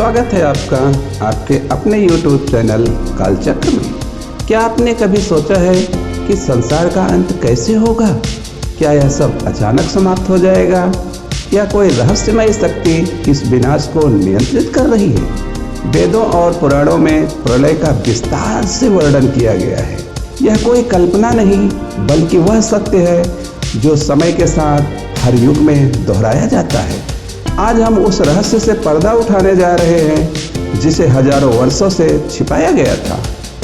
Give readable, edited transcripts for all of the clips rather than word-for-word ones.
स्वागत है आपका आपके अपने YouTube चैनल कालचक्र में। क्या आपने कभी सोचा है कि संसार का अंत कैसे होगा? क्या यह सब अचानक समाप्त हो जाएगा या कोई रहस्यमय शक्ति इस विनाश को नियंत्रित कर रही है? वेदों और पुराणों में प्रलय का विस्तार से वर्णन किया गया है। यह कोई कल्पना नहीं बल्कि वह सत्य है जो समय के साथ हर युग में दोहराया जाता है। आज हम उस रहस्य से पर्दा उठाने जा रहे हैं जिसे हजारों वर्षों से छिपाया गया था।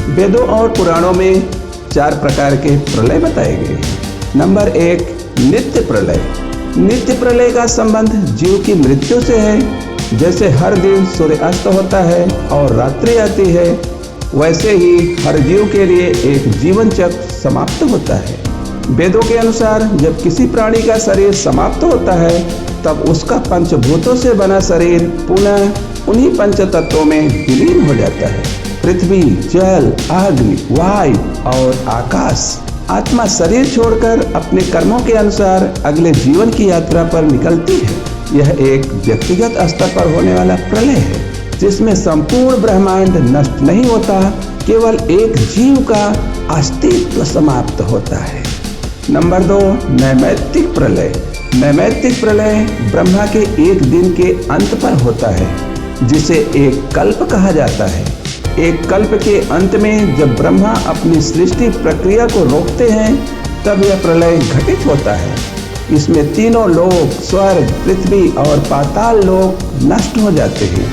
वेदों और पुराणों में 4 प्रकार के प्रलय बताए गए हैं। नंबर 1, नित्य प्रलय। नित्य प्रलय का संबंध जीव की मृत्यु से है। जैसे हर दिन सूर्य अस्त होता है और रात्रि आती है, वैसे ही हर जीव के लिए एक जीवन चक्र समाप्त होता है। वेदों के अनुसार जब किसी प्राणी का शरीर समाप्त होता है तब उसका पंचभूतों से बना शरीर पुनः उन्हीं पंच तत्वों में विलीन हो जाता है। पृथ्वी, जल, अग्नि, वायु और आकाश। आत्मा शरीर छोड़कर अपने कर्मों के अनुसार अगले जीवन की यात्रा पर निकलती है। यह एक व्यक्तिगत स्तर पर होने वाला प्रलय है जिसमें संपूर्ण ब्रह्मांड नष्ट नहीं होता, केवल एक जीव का अस्तित्व समाप्त होता है। नंबर 2, नैमित्तिक प्रलय। नैमित्तिक प्रलय ब्रह्मा के एक दिन के अंत पर होता है जिसे एक कल्प कहा जाता है। एक कल्प के अंत में जब ब्रह्मा अपनी सृष्टि प्रक्रिया को रोकते हैं तब यह प्रलय घटित होता है। इसमें तीनों लोक, स्वर्ग, पृथ्वी और पाताल लोक नष्ट हो जाते हैं।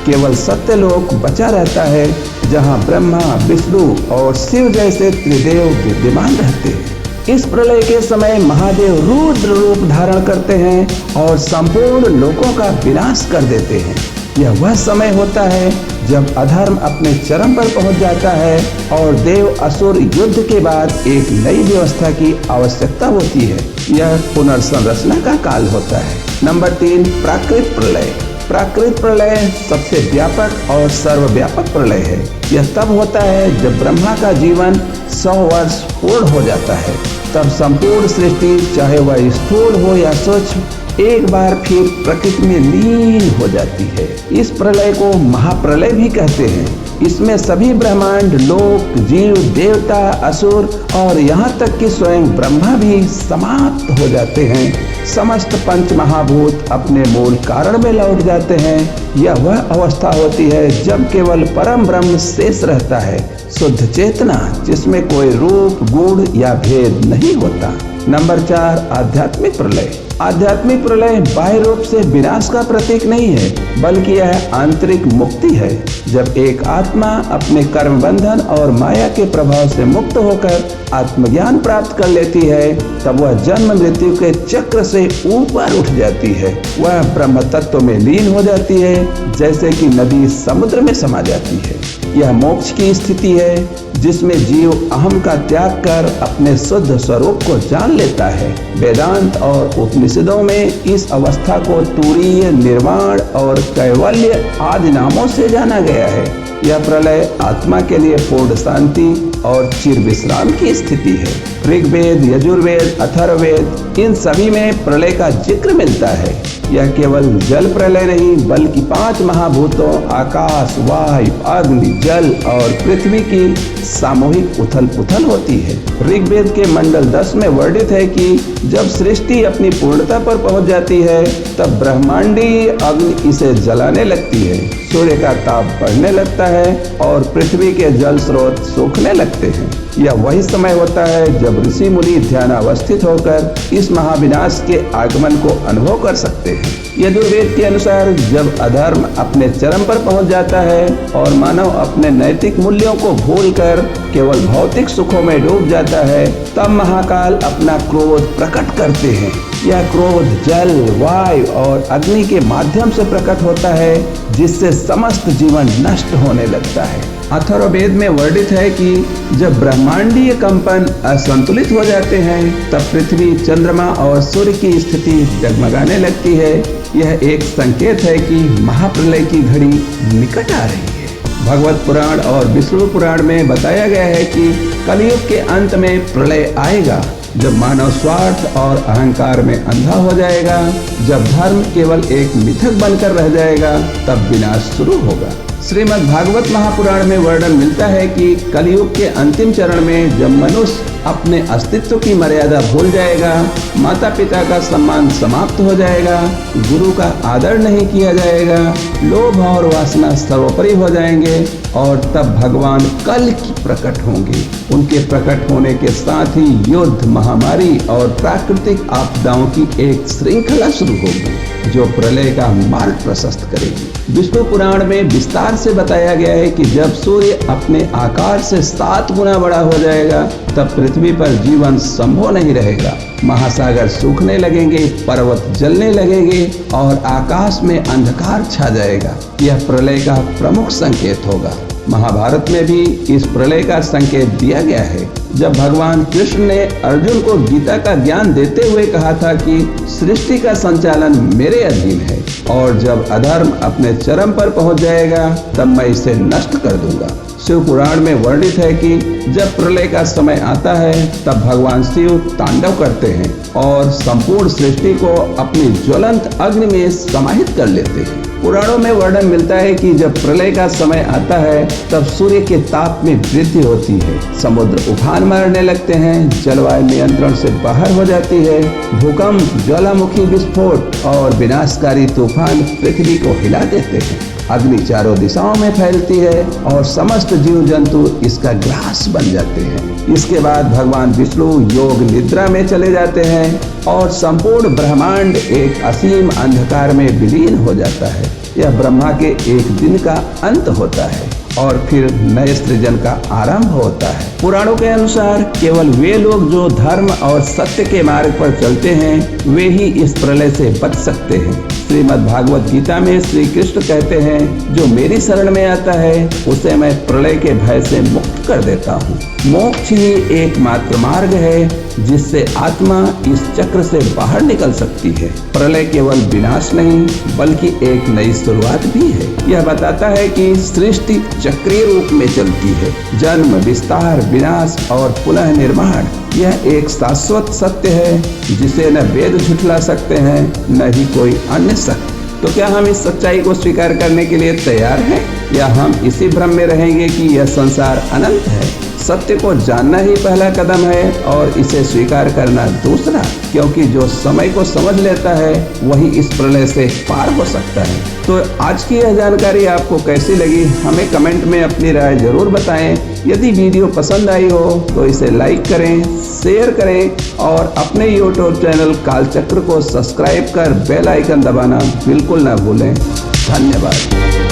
केवल सत्यलोक बचा रहता है जहां ब्रह्मा, विष्णु और शिव जैसे त्रिदेव विद्यमान रहते हैं। इस प्रलय के समय महादेव रुद्र रूप धारण करते हैं और संपूर्ण लोकों का विनाश कर देते हैं। यह वह समय होता है जब अधर्म अपने चरम पर पहुंच जाता है और देव असुर युद्ध के बाद एक नई व्यवस्था की आवश्यकता होती है। यह पुनर्संरचना का काल होता है। नंबर 3, प्राकृत प्रलय। प्राकृत प्रलय सबसे व्यापक और सर्वव्यापक प्रलय है। यह तब होता है जब ब्रह्मा का जीवन 100 वर्ष पूर्ण हो जाता है। तब संपूर्ण सृष्टि, चाहे वह स्थूल हो या सूक्ष्म, एक बार फिर प्रकृति में लीन हो जाती है। इस प्रलय को महाप्रलय भी कहते हैं। इसमें सभी ब्रह्मांड, लोक, जीव, देवता, असुर और यहाँ तक कि स्वयं ब्रह्मा भी समाप्त हो जाते हैं। समस्त पंच महाभूत अपने मूल कारण में लौट जाते हैं। यह वह अवस्था होती है जब केवल परम ब्रह्म शेष रहता है, शुद्ध चेतना जिसमें कोई रूप, गुण या भेद नहीं होता। नंबर 4, आध्यात्मिक प्रलय। आध्यात्मिक प्रलय बाह्य रूप से विनाश का प्रतीक नहीं है बल्कि यह आंतरिक मुक्ति है। जब एक आत्मा अपने कर्म बंधन और माया के प्रभाव से मुक्त होकर आत्मज्ञान प्राप्त कर लेती है तब वह जन्म मृत्यु के चक्र से ऊपर उठ जाती है। वह ब्रह्म तत्व में लीन हो जाती है जैसे कि नदी समुद्र में समा जाती है। यह मोक्ष की स्थिति है जिसमें जीव अहम का त्याग कर अपने शुद्ध स्वरूप को जान लेता है। वेदांत और उपनिषदों में इस अवस्था को तुरीय, निर्वाण और कैवल्य आदि नामों से जाना गया है। यह प्रलय आत्मा के लिए पूर्ण शांति और चिर विश्राम की स्थिति है। ऋग्वेद, यजुर्वेद, अथर्ववेद इन सभी में प्रलय का जिक्र मिलता है। यह केवल जल प्रलय नहीं बल्कि 5 महाभूतों आकाश, वायु, अग्नि, जल और पृथ्वी की सामूहिक उथल पुथल होती है। ऋग्वेद के मंडल 10 में वर्णित है कि जब सृष्टि अपनी पूर्णता पर पहुंच जाती है तब ब्रह्मांडीय अग्नि इसे जलाने लगती है, सूर्य का ताप बढ़ने लगता है और पृथ्वी के जल स्रोत सूखने लगते हैं। यह वही समय होता है जब ऋषि मुनि ध्यानावस्थित होकर इस महाविनाश के आगमन को अनुभव कर सकते हैं। यजुर्वेद के अनुसार जब अधर्म अपने चरम पर पहुंच जाता है और मानव अपने नैतिक मूल्यों को भूलकर केवल भौतिक सुखों में डूब जाता है तब महाकाल अपना क्रोध प्रकट करते हैं। यह क्रोध जल, वायु और अग्नि के माध्यम से प्रकट होता है जिससे समस्त जीवन नष्ट होने लगता है। अथर्ववेद में वर्णित है कि जब ब्रह्मांडीय कंपन असंतुलित हो जाते हैं तब पृथ्वी, चंद्रमा और सूर्य की स्थिति डगमगाने लगती है। यह एक संकेत है कि महाप्रलय की घड़ी निकट आ रही है। भगवत पुराण और विष्णु पुराण में बताया गया है कि कलयुग के अंत में प्रलय आएगा। जब मानव स्वार्थ और अहंकार में अंधा हो जाएगा, जब धर्म केवल एक मिथक बनकर रह जाएगा, तब विनाश शुरू होगा। श्रीमद् भागवत महापुराण में वर्णन मिलता है कि कलयुग के अंतिम चरण में जब मनुष्य अपने अस्तित्व की मर्यादा भूल जाएगा, माता पिता का सम्मान समाप्त हो जाएगा, गुरु का आदर नहीं किया जाएगा, लोभ और वासना सर्वोपरि हो जाएंगे और तब भगवान कल की प्रकट होंगे। उनके प्रकट होने के साथ ही युद्ध, महामारी और प्राकृतिक आपदाओं की एक श्रृंखला शुरू होगी जो प्रलय का मार्ग प्रशस्त करेगी। विष्णु पुराण में विस्तार से बताया गया है कि जब सूर्य अपने आकार से 7 गुना बड़ा हो जाएगा, तब पृथ्वी पर जीवन संभव नहीं रहेगा। महासागर सूखने लगेंगे, पर्वत जलने लगेंगे और आकाश में अंधकार छा जाएगा। यह प्रलय का प्रमुख संकेत होगा। महाभारत में भी इस प्रलय का संकेत दिया गया है। जब भगवान कृष्ण ने अर्जुन को गीता का ज्ञान देते हुए कहा था कि सृष्टि का संचालन मेरे अधीन है और जब अधर्म अपने चरम पर पहुंच जाएगा, तब मैं इसे नष्ट कर दूंगा। शिव पुराण में वर्णित है कि जब प्रलय का समय आता है, तब भगवान शिव तांडव करते हैं और संपूर्ण सृष्टि को अपनी ज्वलंत अग्नि में समाहित कर लेते हैं। पुराणों में वर्णन मिलता है कि जब प्रलय का समय आता है, तब सूर्य के ताप में वृद्धि होती है, समुद्र उफान मारने लगते हैं, जलवायु नियंत्रण से बाहर हो जाती है, भूकंप, ज्वालामुखी विस्फोट और विनाशकारी तूफान पृथ्वी को हिला देते हैं। अग्नि चारों दिशाओं में फैलती है और समस्त जीव जंतु इसका ग्रास बन जाते हैं। इसके बाद भगवान विष्णु योग निद्रा में चले जाते हैं और संपूर्ण ब्रह्मांड एक असीम अंधकार में विलीन हो जाता है। यह ब्रह्मा के एक दिन का अंत होता है और फिर नए सृजन का आरंभ होता है। पुराणों के अनुसार केवल वे लोग जो धर्म और सत्य के मार्ग पर चलते हैं, वे ही इस प्रलय से बच सकते हैं। श्रीमद् भागवत गीता में श्री कृष्ण कहते हैं, जो मेरी शरण में आता है उसे मैं प्रलय के भय से मुक्त कर देता हूँ। मोक्ष ही एकमात्र मार्ग है जिससे आत्मा इस चक्र से बाहर निकल सकती है। प्रलय केवल विनाश नहीं बल्कि एक नई शुरुआत भी है। यह बताता है कि सृष्टि चक्रीय रूप में चलती है। जन्म, विस्तार, विनाश और पुनः निर्माण, यह एक शाश्वत सत्य है जिसे न वेद झुठला सकते हैं न ही कोई अन्य सत्य। तो क्या हम इस सच्चाई को स्वीकार करने के लिए तैयार हैं या हम इसी भ्रम में रहेंगे कि यह संसार अनंत है? सत्य को जानना ही पहला कदम है और इसे स्वीकार करना दूसरा, क्योंकि जो समय को समझ लेता है वही इस प्रलय से पार हो सकता है। तो आज की यह जानकारी आपको कैसी लगी, हमें कमेंट में अपनी राय जरूर बताएं। यदि वीडियो पसंद आई हो तो इसे लाइक करें, शेयर करें और अपने YouTube चैनल कालचक्र को सब्सक्राइब कर बेल आइकन दबाना बिल्कुल न भूलें। धन्यवाद।